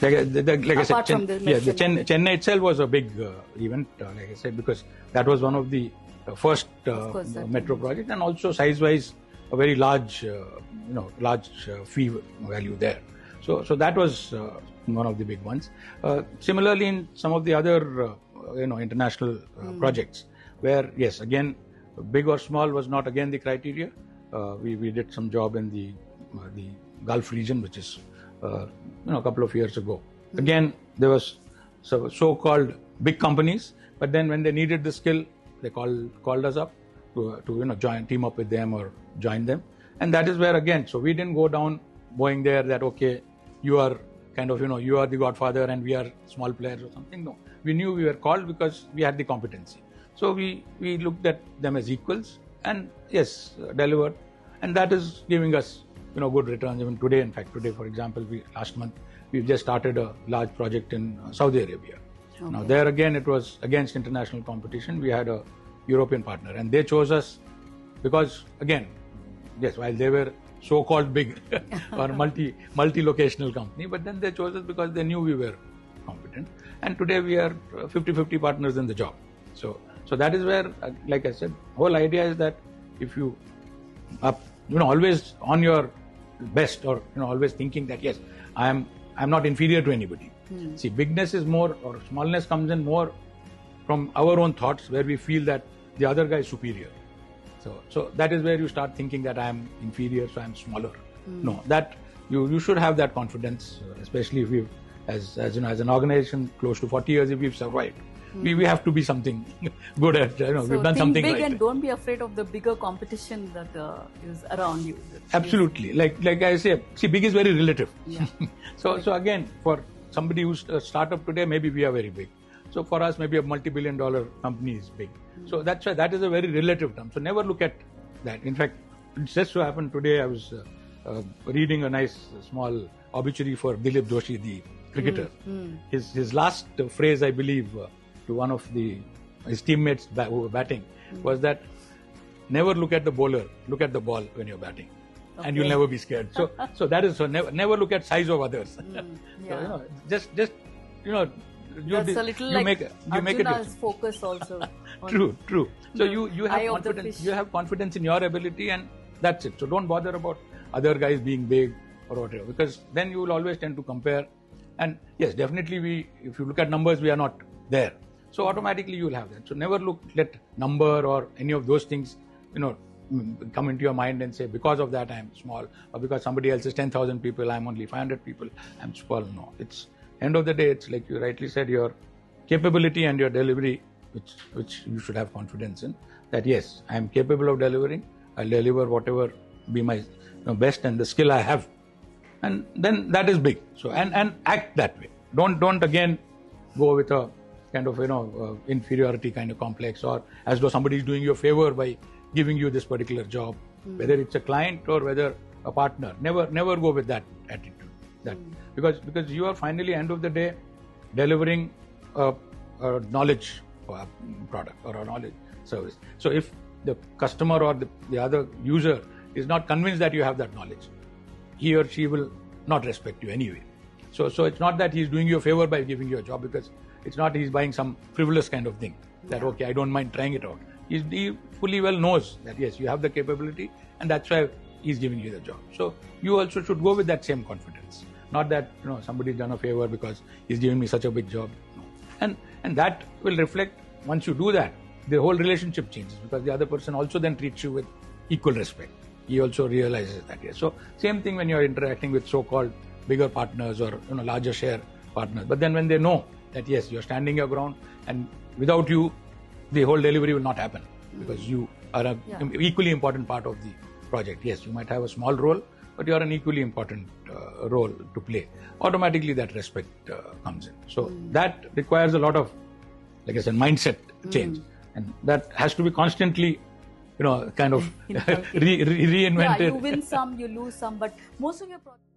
Like I said, Apart from the Chennai itself was a big event, like I said, because that was one of the first metro project, and also size-wise a very large, large fee value there. So that was one of the big ones. Similarly, in some of the other, international projects, where yes, again, big or small was not again the criteria. We did some job in the Gulf region, which is a couple of years ago. Again, there was so-called big companies, but then when they needed the skill, they called us up to team up with them or join them, and that is where again. So we didn't go down going there that okay, you are kind of you are the godfather and we are small players or something. No, we knew we were called because we had the competency. So we looked at them as equals, and yes, delivered, and that is giving us good returns. Even today, in fact, for example, last month we just started a large project in Saudi Arabia. Okay. Now there again, it was against international competition. We had a European partner, and they chose us because again, yes, while they were so-called big or multi-locational company, but then they chose us because they knew we were competent. And today we are 50-50 partners in the job. So that is where, like I said, whole idea is that if you are always on your best, or always thinking that yes, I'm not inferior to anybody. See, bigness is more, or smallness comes in more from our own thoughts, where we feel that the other guy is superior. So that is where you start thinking that I am inferior, so I am smaller. No, that you should have that confidence, especially if we've, as an organization, close to 40 years, if we've survived. We have to be something good at, so we've done something big right. And don't be afraid of the bigger competition that is around you. Absolutely. Like I say, see, big is very relative. Yeah. So again, for somebody who's a startup today, maybe we are very big. So for us, maybe a multi-billion-dollar company is big. So that's why that is a very relative term. So never look at that. In fact, it just so happened today I was reading a nice small obituary for Dilip Joshi, the cricketer. His last phrase, I believe, to one of his teammates who were batting was that never look at the bowler, look at the ball when you're batting, and you'll never be scared. So that is never look at size of others. Yeah. So just that's a little you like make Arjuna's focus also. True. So you have confidence. You have confidence in your ability, and that's it. So don't bother about other guys being big or whatever, because then you will always tend to compare. And yes, definitely if you look at numbers, we are not there. So automatically you will have that. So never let number or any of those things, come into your mind and say, because of that I am small, or because somebody else is 10,000 people, I am only 500 people, I am small. No, it's end of the day, it's like you rightly said, your capability and your delivery, which you should have confidence in. That yes, I am capable of delivering. I'll deliver whatever be my best and the skill I have, and then that is big. So and act that way. Don't again go with a kind of inferiority kind of complex, or as though somebody is doing you a favor by giving you this particular job, whether it's a client or whether a partner. Never go with that attitude. Because you are finally, end of the day, delivering a knowledge product or a knowledge service. So if the customer or the other user is not convinced that you have that knowledge, he or she will not respect you anyway. So it's not that he's doing you a favor by giving you a job, because it's not he's buying some frivolous kind of thing that okay, I don't mind trying it out. He fully well knows that yes, you have the capability, and that's why he's giving you the job. So you also should go with that same confidence. Not that somebody's done a favor because he's giving me such a big job. No. And that will reflect, once you do that, the whole relationship changes, because the other person also then treats you with equal respect. He also realizes that. Yes. So same thing when you're interacting with so-called bigger partners or larger share partners. But then when they know that yes, you're standing your ground, and without you, the whole delivery will not happen, because you are an equally important part of the project. Yes, you might have a small role, but you are an equally important role to play. Automatically that respect comes in. So that requires a lot of, like I said, mindset change. And that has to be constantly, kind of reinvented. Yeah, you win some, you lose some, but most of your projects